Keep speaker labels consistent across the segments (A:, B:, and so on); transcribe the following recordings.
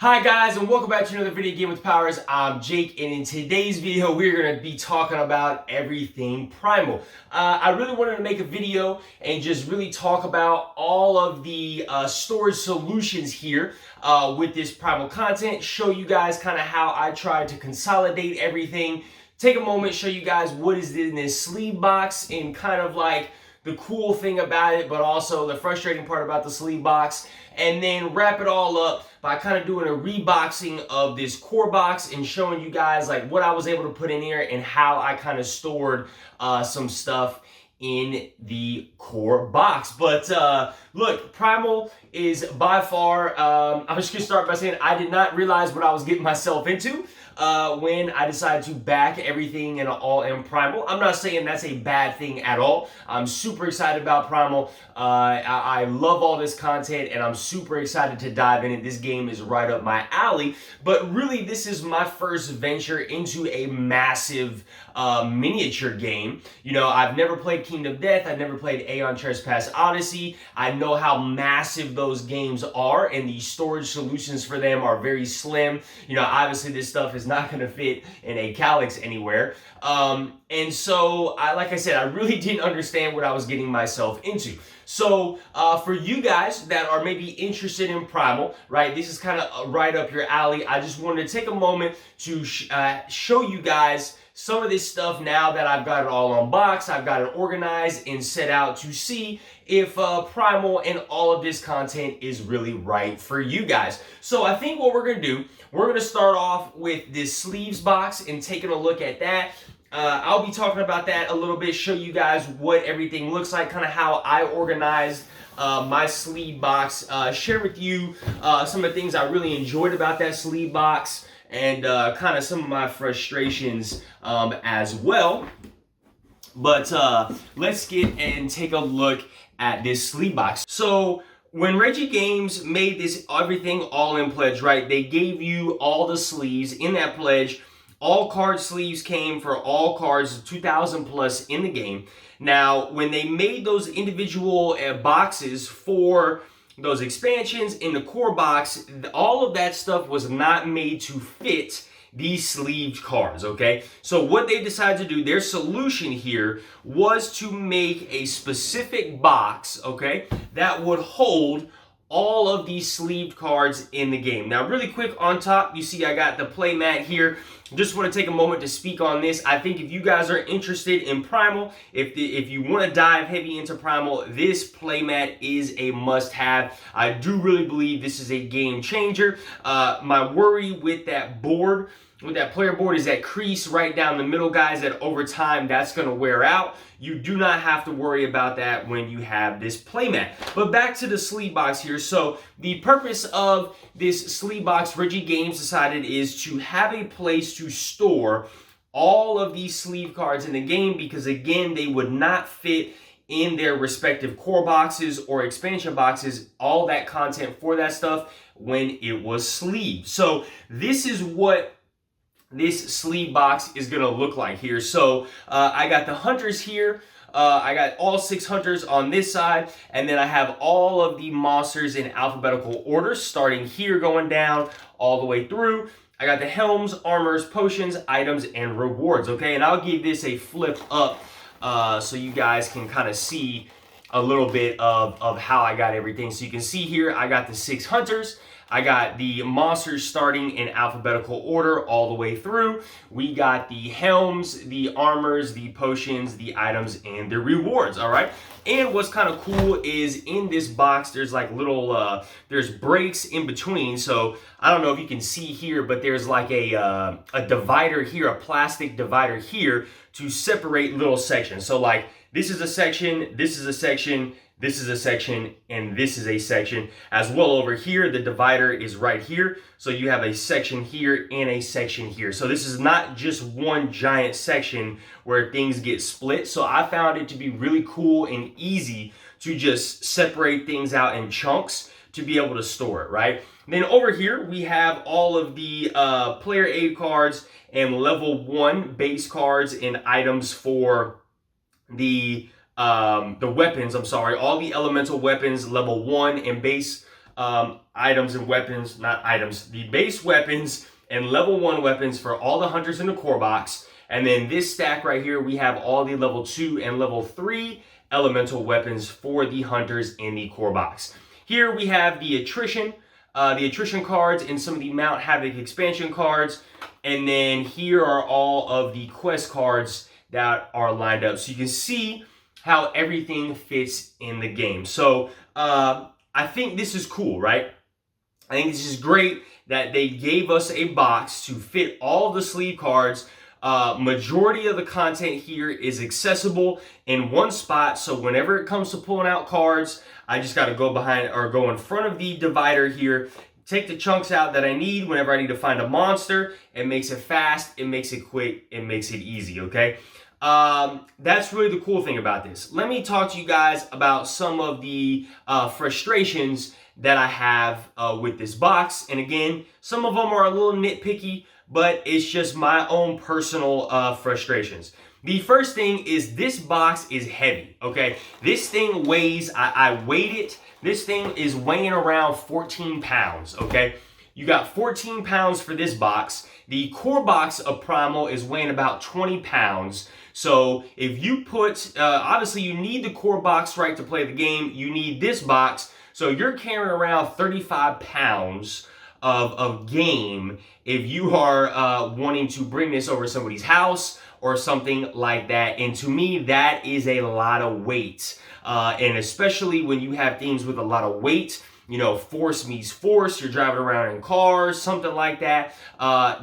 A: Hi guys, and welcome back to another video game with powers. I'm Jake, and in today's video we're going to be talking about everything Primal. I really wanted to make a video and just really talk about all of the storage solutions here with this Primal content, show you guys kind of how I tried to consolidate everything, take a moment, show you guys what is in this sleeve box and kind of like the cool thing about it, but also the frustrating part about the sleeve box, and then wrap it all up by kind of doing a reboxing of this core box and showing you guys like what I was able to put in here and how I kind of stored some stuff in the core box. But look, Primal is by far, I'm just gonna start by saying I did not realize what I was getting myself into when I decided to back everything in all in Primal. I'm not saying that's a bad thing at all. I'm super excited about Primal. I love all this content and I'm super excited to dive in it. This game is right up my alley, but really this is my first venture into a massive miniature game. You know, I've never played Kingdom Death. I've never played Aeon Trespass Odyssey. I know how massive those games are and the storage solutions for them are very slim. You know, obviously this stuff is not going to fit in a Calyx anywhere. And so, like I said, I really didn't understand what I was getting myself into. So, for you guys that are maybe interested in Primal, right, this is kind of right up your alley. I just wanted to take a moment to show you guys some of this stuff now that I've got it all unboxed, I've got it organized and set out to see if Primal and all of this content is really right for you guys. So I think what we're going to do, we're going to start off with this sleeves box and taking a look at that. I'll be talking about that a little bit, show you guys what everything looks like, kind of how I organized my sleeve box, share with you some of the things I really enjoyed about that sleeve box, and kind of some of my frustrations as well. But let's get and take a look at this sleeve box. So when Reggie Games made this everything all in pledge, right, they gave you all the sleeves in that pledge. All card sleeves came for all cards 2,000 plus in the game. Now, when they made those individual boxes for those expansions in the core box, all of that stuff was not made to fit these sleeved cards, okay? So what they decided to do, their solution here was to make a specific box, okay, that would hold all of these sleeved cards in the game. Now, really quick on top, you see I got the play mat here. Just want to take a moment to speak on this. I think if you guys are interested in Primal, if you want to dive heavy into Primal, this playmat is a must-have. I do really believe this is a game changer. My worry with that board, with that player board, is that crease right down the middle, guys, that over time that's going to wear out. You do not have to worry about that when you have this playmat. But back to the sleeve box here. So the purpose of this sleeve box, Reggie Games decided, is to have a place to store all of these sleeve cards in the game, because again, they would not fit in their respective core boxes or expansion boxes, all that content for that stuff when it was sleeved. So this is what this sleeve box is gonna look like here. So I got the hunters here. I got all 6 hunters on this side, and then I have all of the monsters in alphabetical order, starting here going down all the way through. I got the helms, armors, potions, items, and rewards, okay? And I'll give this a flip up so you guys can kind of see a little bit of how I got everything. So you can see here, I got the 6 hunters. I got the monsters starting in alphabetical order all the way through. We got the helms, the armors, the potions, the items, and the rewards, all right? And what's kind of cool is in this box, there's like little, there's breaks in between. So I don't know if you can see here, but there's like a divider here, a plastic divider here to separate little sections. So like this is a section, this is a section, this is a section, and this is a section as well. Over here, the divider is right here. So you have a section here and a section here. So this is not just one giant section where things get split. So I found it to be really cool and easy to just separate things out in chunks to be able to store it, right? And then over here, we have all of the player aid cards and level 1 base cards and items for the weapons, all the elemental weapons, level 1 and base items and weapons, not items, the base weapons and level 1 weapons for all the hunters in the core box. And then this stack right here, we have all the level 2 and level 3 elemental weapons for the hunters in the core box. Here we have the attrition cards and some of the Mount Havoc expansion cards. And then here are all of the quest cards that are lined up. So you can see how everything fits in the game. So I think this is cool, right? I think this is great that they gave us a box to fit all the sleeve cards. Majority of the content here is accessible in one spot. So whenever it comes to pulling out cards, I just got to go behind or go in front of the divider here, take the chunks out that I need whenever I need to find a monster. It makes it fast, it makes it quick, it makes it easy, okay? That's really the cool thing about this. Let me talk to you guys about some of the frustrations that I have with this box. And again, some of them are a little nitpicky, but it's just my own personal frustrations. The first thing is this box is heavy, okay? This thing weighs, I weighed it, this thing is weighing around 14 pounds, okay? You got 14 pounds for this box. The core box of Primal is weighing about 20 pounds. So if you put, obviously you need the core box, right, to play the game. You need this box. So you're carrying around 35 pounds of game if you are wanting to bring this over somebody's house or something like that. And to me, that is a lot of weight. And especially when you have things with a lot of weight, you know, force meets force, you're driving around in cars, something like that.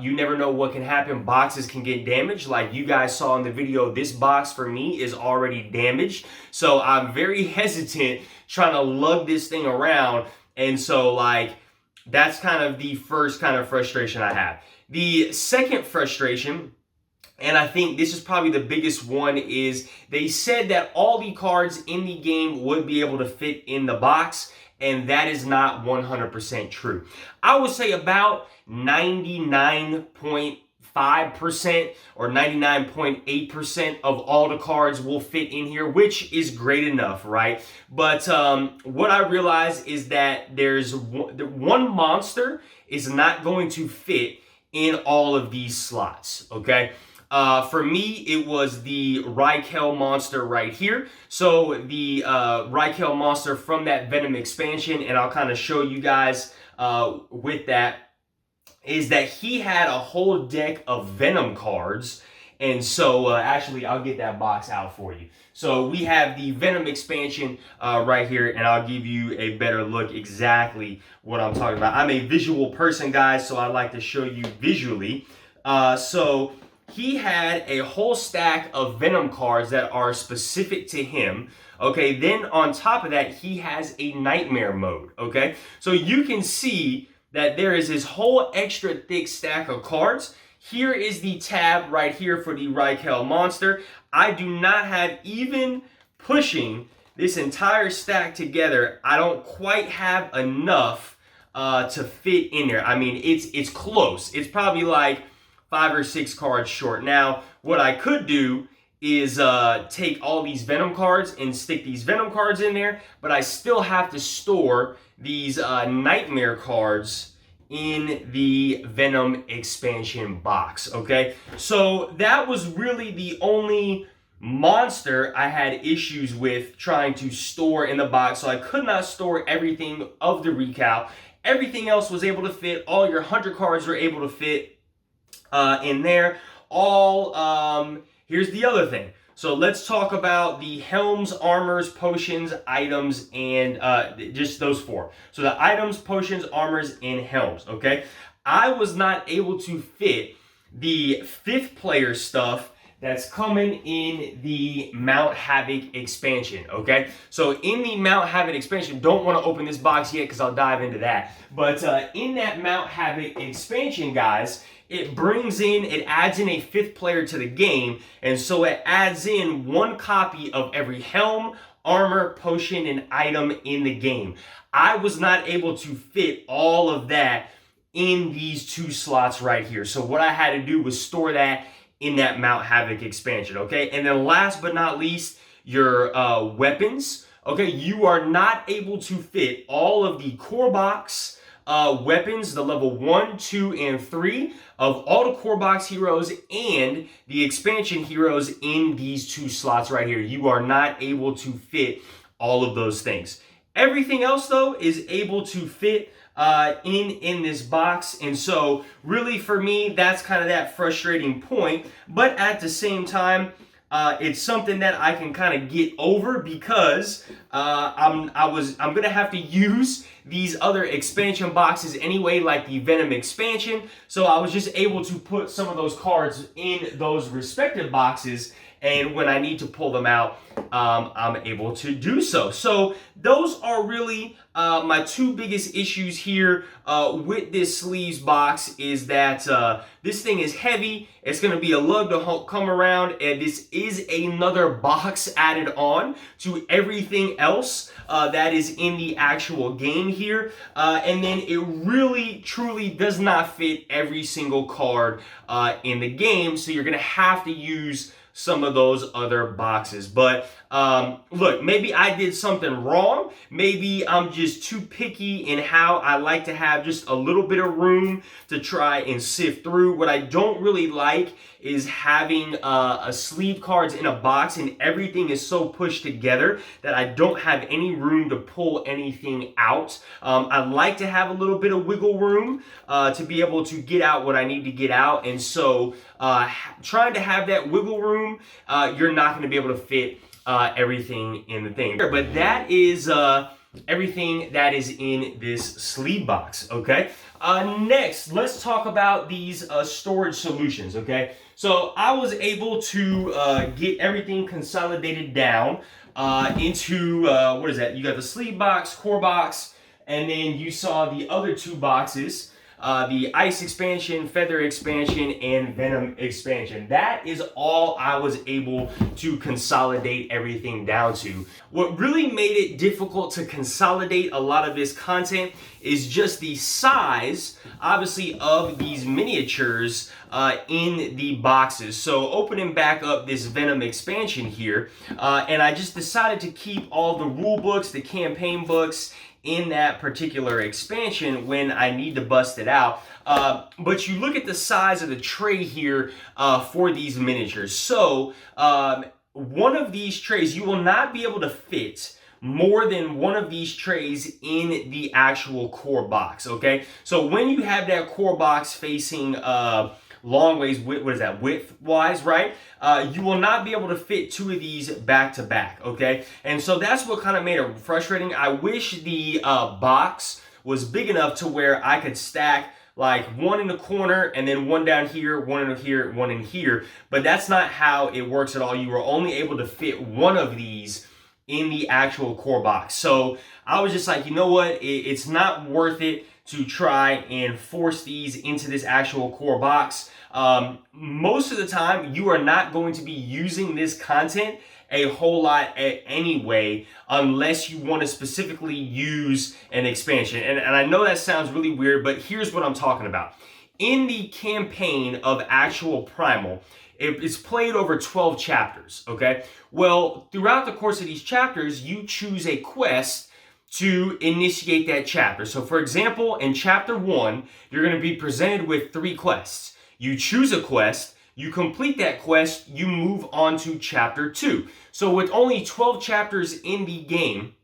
A: You never know what can happen. Boxes can get damaged. Like you guys saw in the video, this box for me is already damaged. So I'm very hesitant trying to lug this thing around. And so like, that's kind of the first kind of frustration I have. The second frustration, and I think this is probably the biggest one, is they said that all the cards in the game would be able to fit in the box, and that is not 100% true. I would say about 99.5% or 99.8% of all the cards will fit in here, which is great enough, right? But what I realize is that there's one monster is not going to fit in all of these slots, okay? For me, it was the Rykel monster right here. So the Rykel monster from that Venom expansion, and I'll kind of show you guys with that, is that he had a whole deck of Venom cards. And so actually, I'll get that box out for you. So we have the Venom expansion right here, and I'll give you a better look exactly what I'm talking about. I'm a visual person, guys, so I like to show you visually. So he had a whole stack of Venom cards that are specific to him. Okay, then on top of that, he has a nightmare mode. Okay, so you can see that there is this whole extra thick stack of cards. Here is the tab right here for the Rykel monster. I do not have, even pushing this entire stack together, I don't quite have enough to fit in there. I mean, it's close. It's probably like 5 or 6 cards short. Now, what I could do is take all these Venom cards and stick these Venom cards in there, but I still have to store these Nightmare cards in the Venom expansion box, okay? So that was really the only monster I had issues with trying to store in the box. So I could not store everything of the recal. Everything else was able to fit. All your hunter cards were able to fit in there. Here's the other thing. So let's talk about the helms, armors, potions, items, and just those 4. So the items, potions, armors, and helms, okay? I was not able to fit the 5th player stuff that's coming in the Mount Havoc expansion, okay? So in the Mount Havoc expansion, don't want to open this box yet because I'll dive into that. But in that Mount Havoc expansion, guys, it adds in a 5th player to the game, and so it adds in 1 copy of every helm, armor, potion, and item in the game. I was not able to fit all of that in these 2 slots right here. So what I had to do was store that in that Mount Havoc expansion, okay? And then last but not least, your weapons. okay, you are not able to fit all of the core box weapons, the level 1, 2, and 3 of all the core box heroes and the expansion heroes in these 2 slots right here. You are not able to fit all of those things. Everything else, though, is able to fit in this box, and so really for me, that's kind of that frustrating point. But at the same time, it's something that I can kind of get over because I'm gonna have to use these other expansion boxes anyway, like the Venom expansion. So I was just able to put some of those cards in those respective boxes, and when I need to pull them out, I'm able to do so. So those are really my 2 biggest issues here with this sleeves box, is that this thing is heavy. It's going to be a lug to come around, and this is another box added on to everything else that is in the actual game here. And then it really, truly does not fit every single card in the game, so you're going to have to use some of those other boxes. But look, maybe I did something wrong. Maybe I'm just too picky in how I like to have just a little bit of room to try and sift through. What I don't really like is having a sleeve cards in a box and everything is so pushed together that I don't have any room to pull anything out. I like to have a little bit of wiggle room to be able to get out what I need to get out, and so trying to have that wiggle room, you're not going to be able to fit everything in the thing. But that is everything that is in this sleeve box, okay? Next, let's talk about these storage solutions, okay? So I was able to get everything consolidated down into, what is that? You got the sleeve box, core box, and then you saw the other 2 boxes. The Ice expansion, Feather expansion, and Venom expansion. That is all I was able to consolidate everything down to. What really made it difficult to consolidate a lot of this content is just the size, obviously, of these miniatures in the boxes. So opening back up this Venom expansion here, and I just decided to keep all the rule books, the campaign books, in that particular expansion when I need to bust it out. But you look at the size of the tray here for these miniatures. So one of these trays, you will not be able to fit more than one of these trays in the actual core box, okay? So when you have that core box facing long ways, what is that, width-wise, right? You will not be able to fit 2 of these back to back, okay? And so that's what kind of made it frustrating. I wish the box was big enough to where I could stack like 1 in the corner and then 1 down here, 1 in here, 1 in here, but that's not how it works at all. You are only able to fit 1 of these in the actual core box. So I was just like, you know what? It's not worth it to try and force these into this actual core box. Most of the time, you are not going to be using this content a whole lot anyway, unless you want to specifically use an expansion. And I know that sounds really weird, but here's what I'm talking about. In the campaign of actual Primal, it's played over 12 chapters, okay? Well, throughout the course of these chapters, you choose a quest to initiate that chapter. So for example, in chapter 1, you're going to be presented with 3 quests. You choose a quest, you complete that quest, you move on to chapter 2. So with only 12 chapters in the game,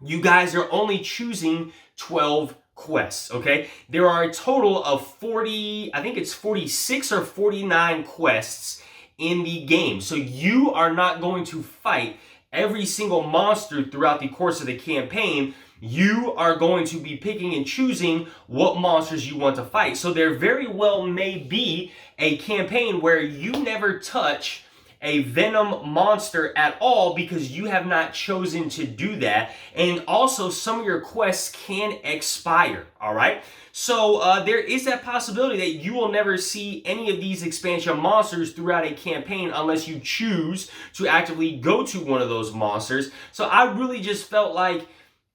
A: you guys are only choosing 12 quests, okay? There are a total of 40, I think it's 46 or 49 quests in the game. So you are not going to fight every single monster throughout the course of the campaign. You are going to be picking and choosing what monsters you want to fight. So there very well may be a campaign where you never touch a Venom monster at all because you have not chosen to do that. And also some of your quests can expire, all right? So there is that possibility that you will never see any of these expansion monsters throughout a campaign unless you choose to actively go to one of those monsters. So I really just felt like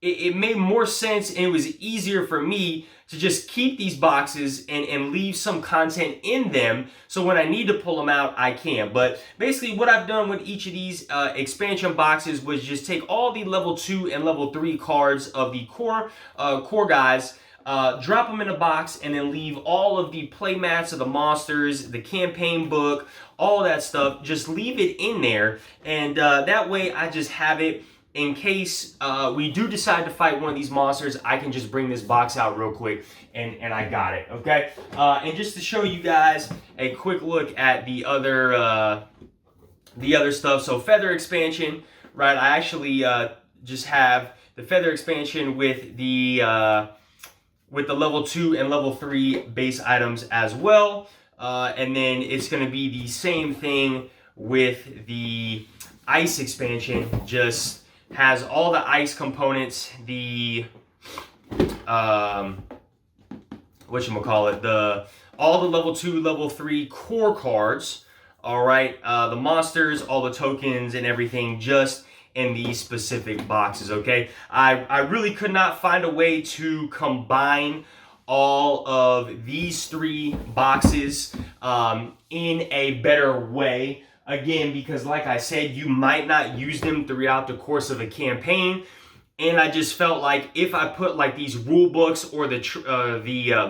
A: it made more sense and it was easier for me to just keep these boxes and leave some content in them, so when I need to pull them out, I can. But basically what I've done with each of these expansion boxes was just take all the level 2 and level 3 cards of the core guys, drop them in a box, and then leave all of the play mats of the monsters, the campaign book, all that stuff, just leave it in there, and that way I just have it in case we do decide to fight one of these monsters. I can just bring this box out real quick and I got it, okay? And just to show you guys a quick look at the other stuff. So feather expansion, right? I actually just have the feather expansion with the level 2 and level 3 base items as well. And then it's going to be the same thing with the ice expansion, just has all the ice components, the all the level 2, level 3 core cards, all right, the monsters, all the tokens and everything, just in these specific boxes, okay? I really could not find a way to combine all of these 3 boxes in a better way. Again, because like I said, you might not use them throughout the course of a campaign, and I just felt like if I put like these rule books or the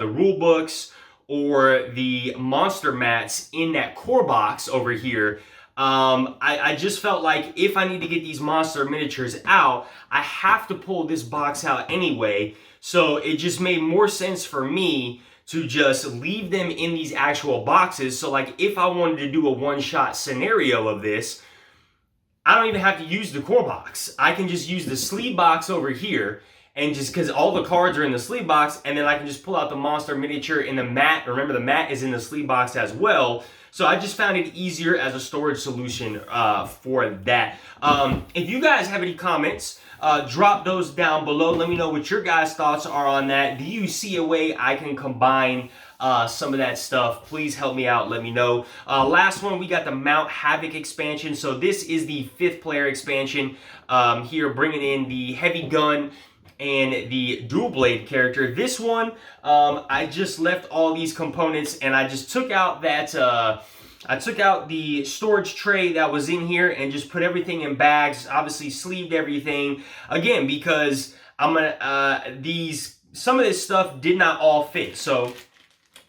A: rule books or the monster mats in that core box over here, I just felt like if I need to get these monster miniatures out, I have to pull this box out anyway. So it just made more sense for me to just leave them in these actual boxes. So like if I wanted to do a one-shot scenario of this, I don't even have to use the core box. I can just use the sleeve box over here, and just because all the cards are in the sleeve box, and then I can just pull out the monster miniature in the mat. Remember, the mat is in the sleeve box as well. So I just found it easier as a storage solution for that. If you guys have any comments, drop those down below. Let me know what your guys' thoughts are on that. Do you see a way I can combine some of that stuff? Please help me out. Let me know. Last one, we got the Mount Havoc expansion. So this is the 5th player expansion here, bringing in the heavy gun and the dual blade character. This one, I just left all these components, and I just took out that I took out the storage tray that was in here and just put everything in bags, obviously sleeved everything, again, because I'm gonna some of this stuff did not all fit. So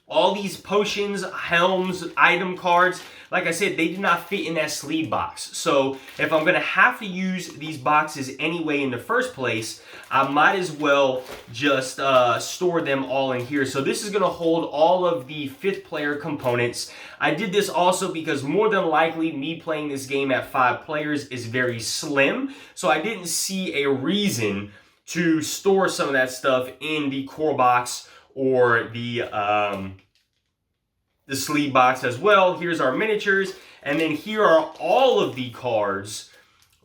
A: all these potions, helms, item cards, like I said, they did not fit in that sleeve box. So if I'm gonna have to use these boxes anyway in the first place, I might as well just store them all in here. So this is gonna hold all of the 5th player components. I did this also because more than likely me playing this game at 5 players is very slim. So I didn't see a reason to store some of that stuff in the core box or the sleeve box as well. Here's our miniatures, and then here are all of the cards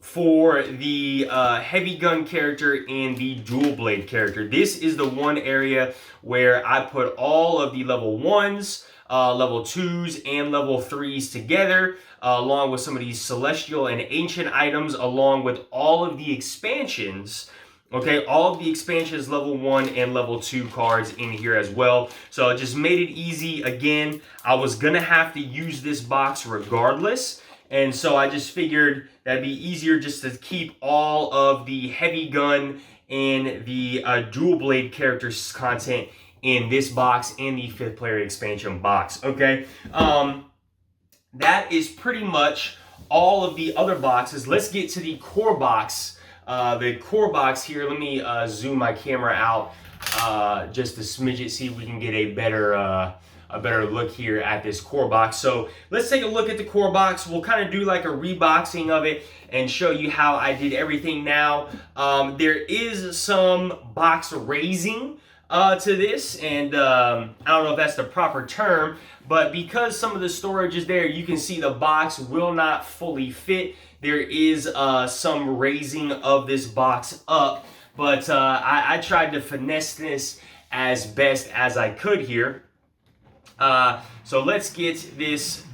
A: for the heavy gun character and the dual blade character. This is the one area where I put all of the level 1s, level 2s, and level 3s together, along with some of these celestial and ancient items, along with all of the expansions. Okay, all of the expansions, level 1 and level 2 cards in here as well. So it just made it easy. Again, I was gonna have to use this box regardless, and so I just figured that'd be easier just to keep all of the heavy gun and the dual blade characters content in this box and the 5th player expansion box. Okay, that is pretty much all of the other boxes. Let's get to the core box. The core box here, let me zoom my camera out just a smidget, see if we can get a better look here at this core box. So let's take a look at the core box. We'll kind of do like a reboxing of it and show you how I did everything now. There is some box raising to this, and I don't know if that's the proper term, but because some of the storage is there, you can see the box will not fully fit. There is some raising of this box up, but I tried to finesse this as best as I could here. So let's get this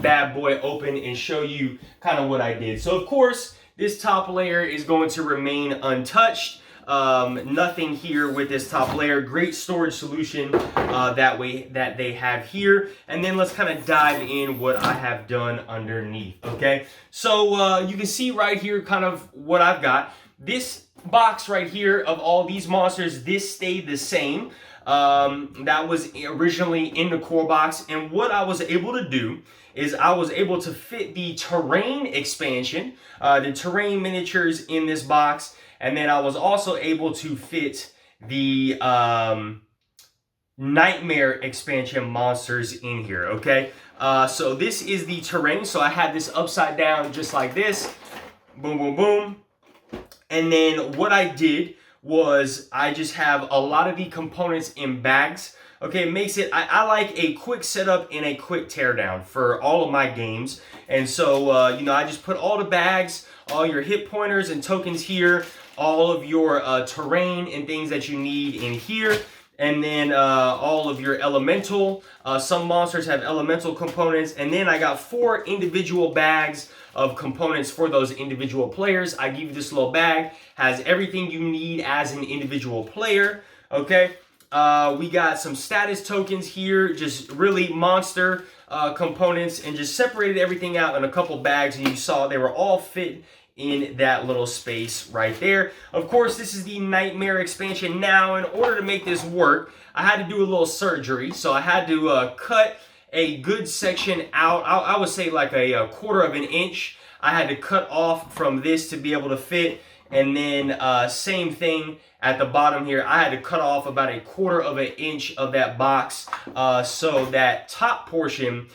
A: bad boy open and show you kind of what I did. So of course, this top layer is going to remain untouched. Nothing here with this top layer. Great storage solution that they have here. And then let's kind of dive in what I have done underneath, okay? So you can see right here kind of what I've got. This box right here of all these monsters, this stayed the same. That was originally in the core box, and what I was able to do is I was able to fit the terrain expansion, the terrain miniatures in this box, and then I was also able to fit the nightmare expansion monsters in here, okay? So this is the terrain, so I had this upside down just like this, boom, boom, boom. And then what I did was I just have a lot of the components in bags. Okay, it makes it, I like a quick setup and a quick teardown for all of my games. And so, you know, I just put all the bags, all your hit pointers and tokens here, all of your terrain and things that you need in here. And then all of your elemental, some monsters have elemental components. And then I got 4 individual bags of components for those individual players. I give you this little bag, has everything you need as an individual player, okay? We got some status tokens here, just really monster components, and just separated everything out in a couple bags, and you saw they were all fit in that little space right there. Of course, this is the Nightmare expansion. Now, in order to make this work, I had to do a little surgery, so I had to cut a good section out. I would say like a 1/4 of an inch. I had to cut off from this to be able to fit, and then same thing at the bottom here. I had to cut off about a 1/4 of an inch of that box so that top portion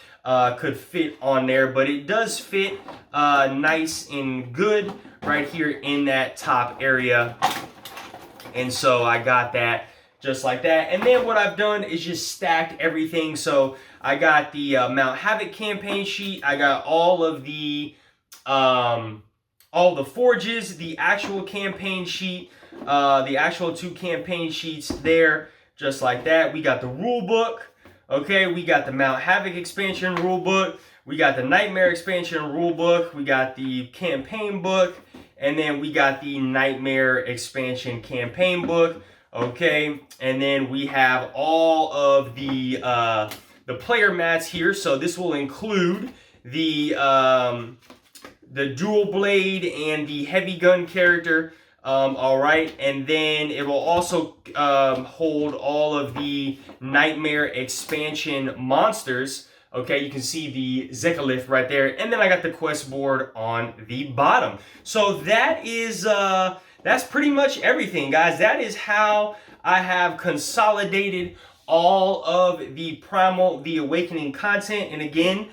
A: could fit on there, but it does fit nice and good right here in that top area. And so I got that just like that. And then what I've done is just stacked everything. So I got the Mount Havoc campaign sheet. I got all the forges, the actual campaign sheet, the actual 2 campaign sheets there, just like that. We got the rule book. Okay, we got the Mount Havoc expansion rule book. We got the Nightmare expansion rule book. We got the campaign book. And then we got the Nightmare expansion campaign book. Okay, and then we have all of the player mats here. So this will include the dual blade and the heavy gun character. All right, and then it will also hold all of the Nightmare expansion monsters. Okay, you can see the Zekalith right there, and then I got the quest board on the bottom. So that is that's pretty much everything, guys. That is how I have consolidated all of the Primal, the Awakening content. And again,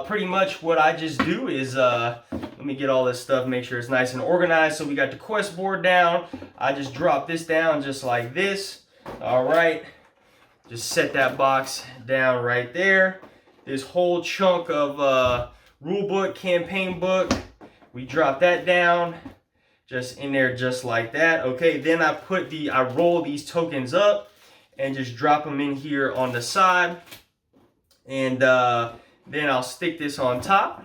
A: pretty much what I just do is, let me get all this stuff, make sure it's nice and organized. So we got the quest board down. I just drop this down just like this. All right, just set that box down right there. This whole chunk of rule book, campaign book, we drop that down just in there just like that. Okay, then I roll these tokens up and just drop them in here on the side, and then I'll stick this on top.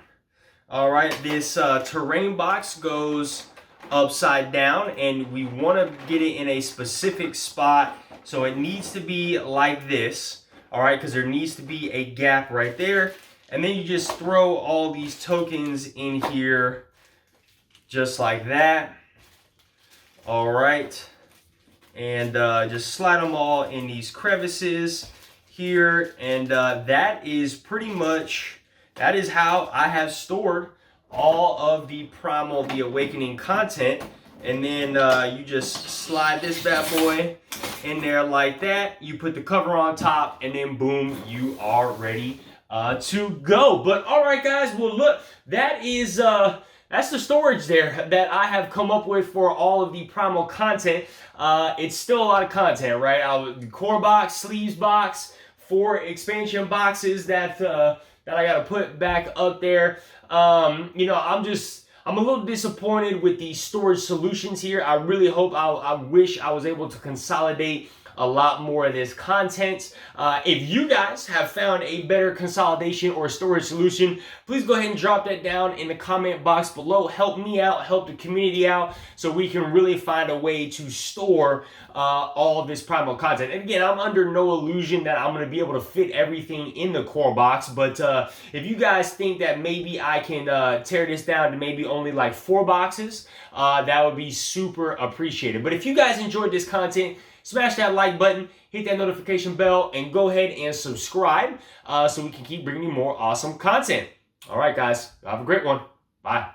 A: All right, this terrain box goes upside down, and we want to get it in a specific spot, so it needs to be like this. All right, because there needs to be a gap right there, and then you just throw all these tokens in here just like that. All right, and just slide them all in these crevices here, and that is pretty much, that is how I have stored all of the Primal, the Awakening content. And then you just slide this bad boy in there like that. You put the cover on top, and then boom, you are ready to go. But all right, guys, well look, that is that's the storage there that I have come up with for all of the Primal content. It's still a lot of content, right? The core box, sleeves box, 4 expansion boxes that I got to put back up there. You know, I'm a little disappointed with the storage solutions here. I really hope, I wish I was able to consolidate a lot more of this content. If you guys have found a better consolidation or storage solution, please go ahead and drop that down in the comment box below. Help me out, help the community out, so we can really find a way to store all of this Primal content. And again, I'm under no illusion that I'm going to be able to fit everything in the core box, but if you guys think that maybe I can tear this down to maybe only like 4 boxes, that would be super appreciated. But if you guys enjoyed this content, smash that like button, hit that notification bell, and go ahead and subscribe so we can keep bringing you more awesome content. All right, guys, have a great one. Bye.